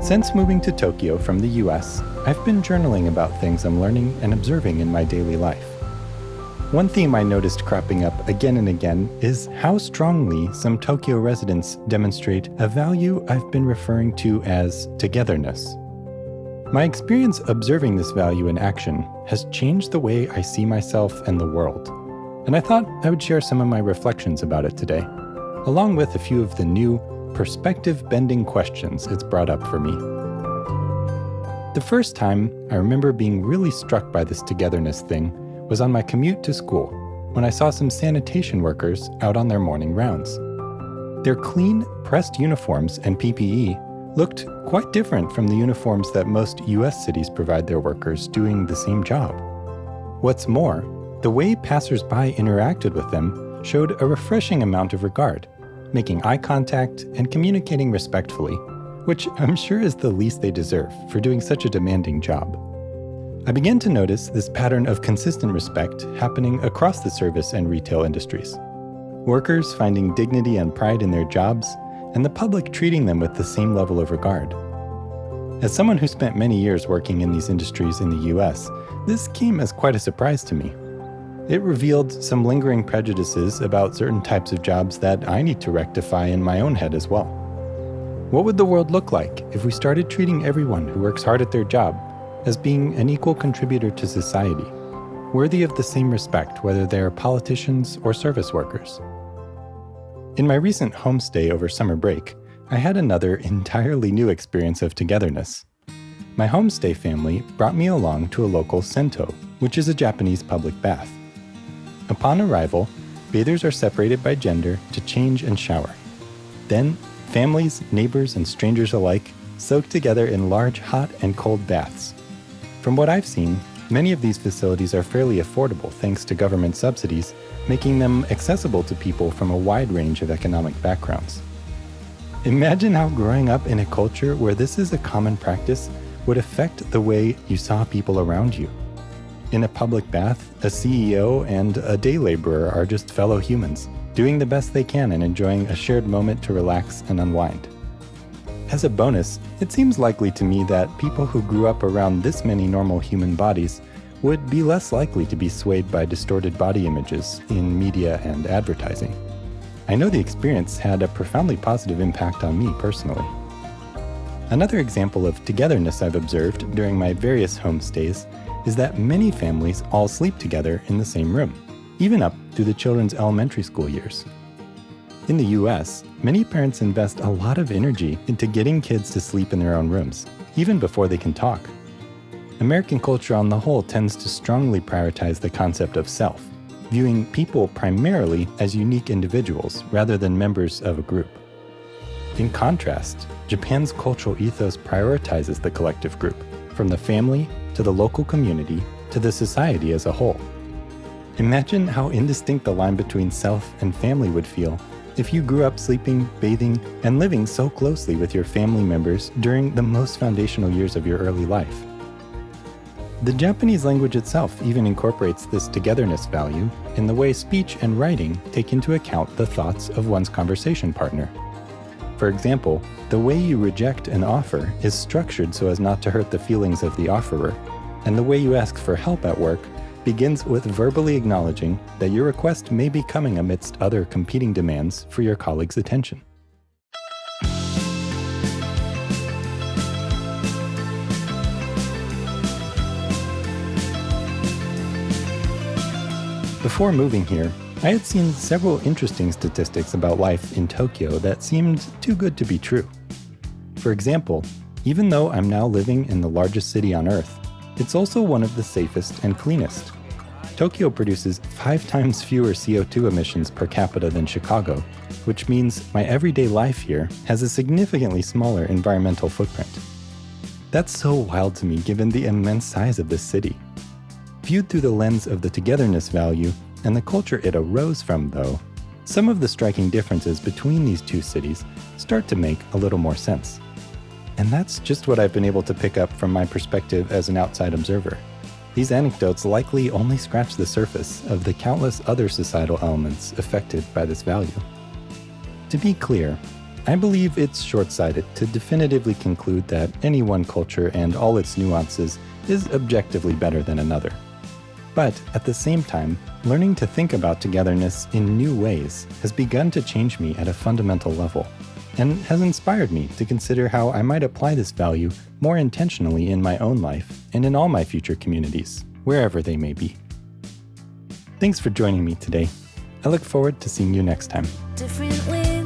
Since moving to Tokyo from the US, I've been journaling about things I'm learning and observing in my daily life. One theme I noticed cropping up again and again is how strongly some Tokyo residents demonstrate a value I've been referring to as togetherness. My experience observing this value in action has changed the way I see myself and the world, and I thought I would share some of my reflections about it today, along with a few of the new, perspective-bending questions it's brought up for me. The first time I remember being really struck by this togetherness thing was on my commute to school, when I saw some sanitation workers out on their morning rounds. Their clean, pressed uniforms and PPE looked quite different from the uniforms that most US cities provide their workers doing the same job. What's more, the way passers-by interacted with them showed a refreshing amount of regard, making eye contact and communicating respectfully, which I'm sure is the least they deserve for doing such a demanding job. I began to notice this pattern of consistent respect happening across the service and retail industries. Workers finding dignity and pride in their jobs, and the public treating them with the same level of regard. As someone who spent many years working in these industries in the US, this came as quite a surprise to me. It revealed some lingering prejudices about certain types of jobs that I need to rectify in my own head as well. What would the world look like if we started treating everyone who works hard at their job as being an equal contributor to society, worthy of the same respect whether they're politicians or service workers? In my recent homestay over summer break, I had another entirely new experience of togetherness. My homestay family brought me along to a local sento, which is a Japanese public bath. Upon arrival, bathers are separated by gender to change and shower. Then, families, neighbors, and strangers alike soak together in large hot and cold baths. From what I've seen, many of these facilities are fairly affordable thanks to government subsidies, making them accessible to people from a wide range of economic backgrounds. Imagine how growing up in a culture where this is a common practice would affect the way you saw people around you. In a public bath, a CEO and a day laborer are just fellow humans, doing the best they can and enjoying a shared moment to relax and unwind. As a bonus, it seems likely to me that people who grew up around this many normal human bodies would be less likely to be swayed by distorted body images in media and advertising. I know the experience had a profoundly positive impact on me personally. Another example of togetherness I've observed during my various homestays is that many families all sleep together in the same room, even up through the children's elementary school years. In the US, many parents invest a lot of energy into getting kids to sleep in their own rooms, even before they can talk. American culture on the whole tends to strongly prioritize the concept of self, viewing people primarily as unique individuals rather than members of a group. In contrast, Japan's cultural ethos prioritizes the collective group, from the family to the local community to the society as a whole. Imagine how indistinct the line between self and family would feel if you grew up sleeping, bathing, and living so closely with your family members during the most foundational years of your early life. The Japanese language itself even incorporates this togetherness value in the way speech and writing take into account the thoughts of one's conversation partner. For example, the way you reject an offer is structured so as not to hurt the feelings of the offerer, and the way you ask for help at work begins with verbally acknowledging that your request may be coming amidst other competing demands for your colleague's attention. Before moving here, I had seen several interesting statistics about life in Tokyo that seemed too good to be true. For example, even though I'm now living in the largest city on Earth, it's also one of the safest and cleanest. Tokyo produces 5 times fewer CO2 emissions per capita than Chicago, which means my everyday life here has a significantly smaller environmental footprint. That's so wild to me given the immense size of this city. Viewed through the lens of the togetherness value and the culture it arose from, though, some of the striking differences between these two cities start to make a little more sense. And that's just what I've been able to pick up from my perspective as an outside observer. These anecdotes likely only scratch the surface of the countless other societal elements affected by this value. To be clear, I believe it's short-sighted to definitively conclude that any one culture and all its nuances is objectively better than another. But at the same time, learning to think about togetherness in new ways has begun to change me at a fundamental level, and has inspired me to consider how I might apply this value more intentionally in my own life and in all my future communities, wherever they may be. Thanks for joining me today. I look forward to seeing you next time. Different ways.